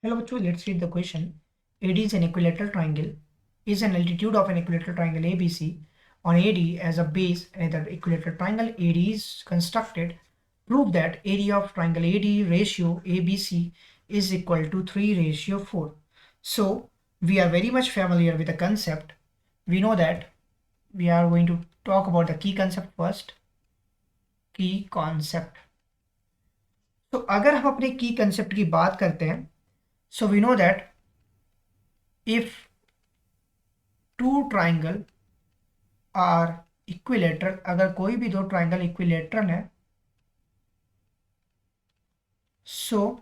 Hello bachcho, let's read the question. AD is an equilateral triangle. Is an altitude of an equilateral triangle ABC on AD as a base and the equilateral triangle AD is constructed. Prove that area of triangle AD ratio ABC is equal to 3:4. So we are very much familiar with the concept. We know that we are going to talk about the key concept first. Key concept. तो अगर हम अपने की concept की बात करते हैं, so we know that if two triangle are equilateral, अगर कोई भी दो ट्राइंगल इक्विलेटरल है, so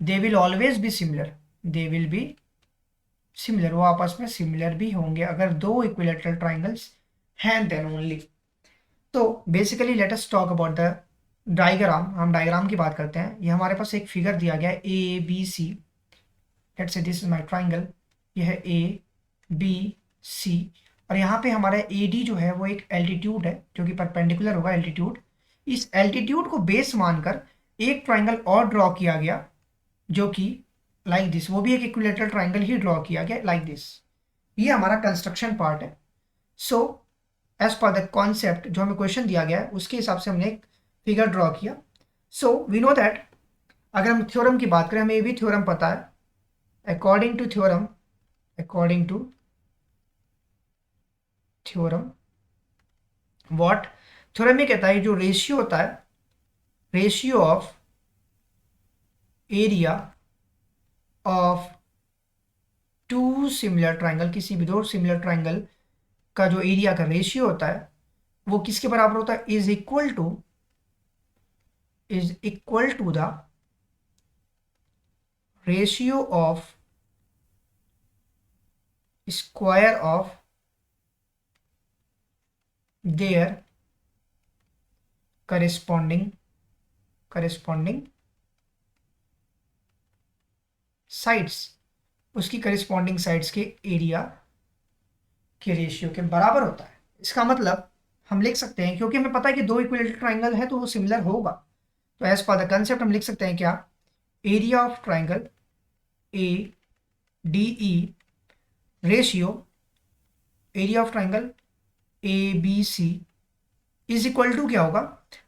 they will always be similar. they will be similar, वो आपस में सिमिलर भी होंगे अगर दो इक्विलेटरल ट्राइंगल्स हैं देन ओनली. तो basically let us talk about the diagram. हम डायग्राम की बात करते हैं. ये हमारे पास एक फिगर दिया गया है A B C. Let's say this is my triangle. यह है ए बी सी और यहाँ पे हमारा ए डी जो है वो एक एल्टीट्यूड है जो कि परपेंडिकुलर होगा एल्टीट्यूड. इस एल्टीट्यूड को बेस मानकर एक ट्राइंगल और ड्रॉ किया गया जो कि लाइक दिस, वो भी एक इक्विलेटरल ट्राइंगल ही ड्रॉ किया गया लाइक दिस. ये हमारा कंस्ट्रक्शन पार्ट है. So as per the concept जो हमें क्वेश्चन दिया गया है उसके हिसाब से हमने एक फिगर ड्रॉ किया. सो वी नो दैट अगर हम थ्योरम की बात करें, हमें ये भी थ्योरम पता है. According to theorem what theorem में कहता है जो रेशियो होता है, ratio of area of two similar triangle, किसी भी दो सिमिलर ट्राइंगल का जो एरिया का रेशियो होता है वो किसके बराबर होता है, is equal to the ratio of square of their corresponding sides. उसकी करस्पॉन्डिंग साइड्स के एरिया के रेशियो के बराबर होता है. इसका मतलब हम लिख सकते हैं, क्योंकि हमें पता है कि दो इक्विलेटरल ट्राइंगल है तो वो सिमिलर होगा, तो एज पर द कंसेप्ट हम लिख सकते हैं क्या, area of triangle A D E ratio area of triangle A B C is equal to क्या होगा.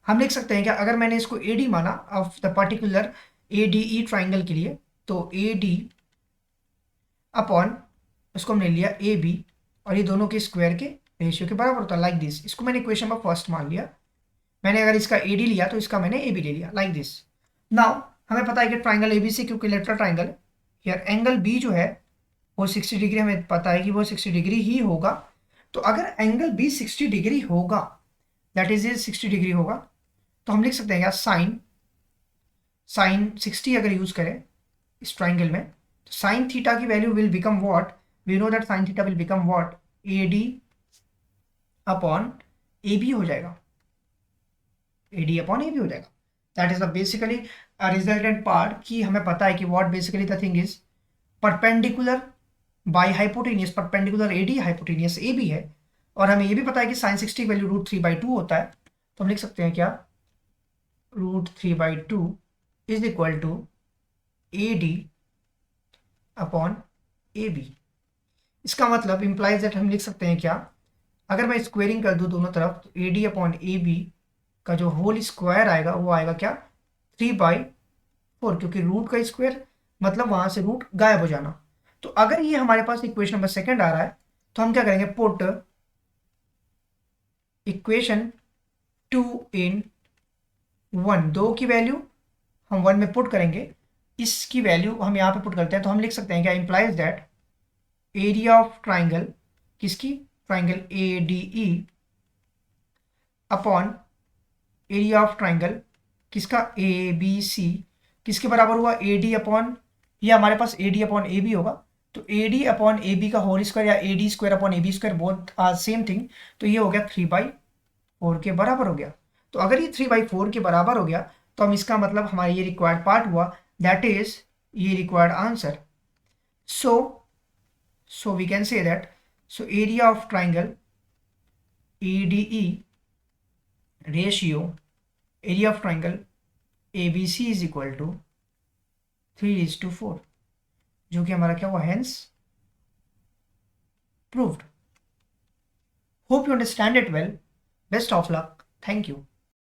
हम लिख सकते हैं क्या, अगर मैंने इसको ए डी माना of the particular A D E triangle के लिए, तो ए डी अपॉन उसको हमने लिया ए बी और ये दोनों के स्क्वायर के रेशियो के बराबर होता है लाइक दिस. इसको मैंने इक्वेशन में फर्स्ट मान लिया. मैंने अगर इसका ए डी लिया तो इसका मैंने ए बी ले लिया लाइक दिस. नाउ हमें पता है कि triangle A B C equilateral triangle यार एंगल बी जो है वो 60 डिग्री, हमें पता है कि वो 60 डिग्री ही होगा. तो अगर एंगल बी 60 डिग्री होगा, दैट इज 60 डिग्री होगा, तो हम लिख सकते हैं क्या, साइन 60 अगर यूज करें इस ट्राइंगल में, तो साइन थीटा की value will become what, we know that sine theta will become what, A D upon A B हो जाएगा. A D upon A B हो जाएगा. That is the basically resultant part. कि हमें पता है कि what basically the thing is perpendicular by hypotenuse, perpendicular A D hypotenuse A B है. और हमें ये भी पता है कि साइन 60 की वैल्यू √3/2 होता है. तो हम लिख सकते हैं क्या, √3/2 is equal to A D upon A B. इसका मतलब इंप्लाइज दैट हम लिख सकते हैं क्या, अगर मैं स्क्वेयरिंग कर दूं दोनों तरफ, तो A D upon A B का जो होल स्क्वायर आएगा वो आएगा क्या, 3/4, क्योंकि रूट का स्क्वायर मतलब वहां से रूट गायब हो जाना. तो अगर ये हमारे पास इक्वेशन नंबर सेकंड आ रहा है तो हम क्या करेंगे, पुट इक्वेशन 2 इन 1, 2 की वैल्यू हम 1 में पुट करेंगे, इसकी वैल्यू हम यहाँ पे पुट करते हैं. तो हम लिख सकते हैं क्या, implies that area of triangle, किसकी, triangle A D E upon area of triangle किसका, ए बी सी, किसके बराबर हुआ, ए डी अपॉन, ये हमारे पास A D upon A B होगा. तो A D upon A B का होल स्क्वायर या A D square upon A B square both are same thing. तो ये हो गया 3/4 के बराबर हो गया. तो अगर ये 3/4 के बराबर हो गया तो हम इसका मतलब हमारा ये रिक्वायर्ड पार्ट हुआ, दैट इज ये required answer. so we can say that, so area of triangle ADE ratio area of triangle ABC is equal to 3:4, जो कि हमारा क्या हुआ, hence proved. Hope you understand it well. Best of luck. Thank you.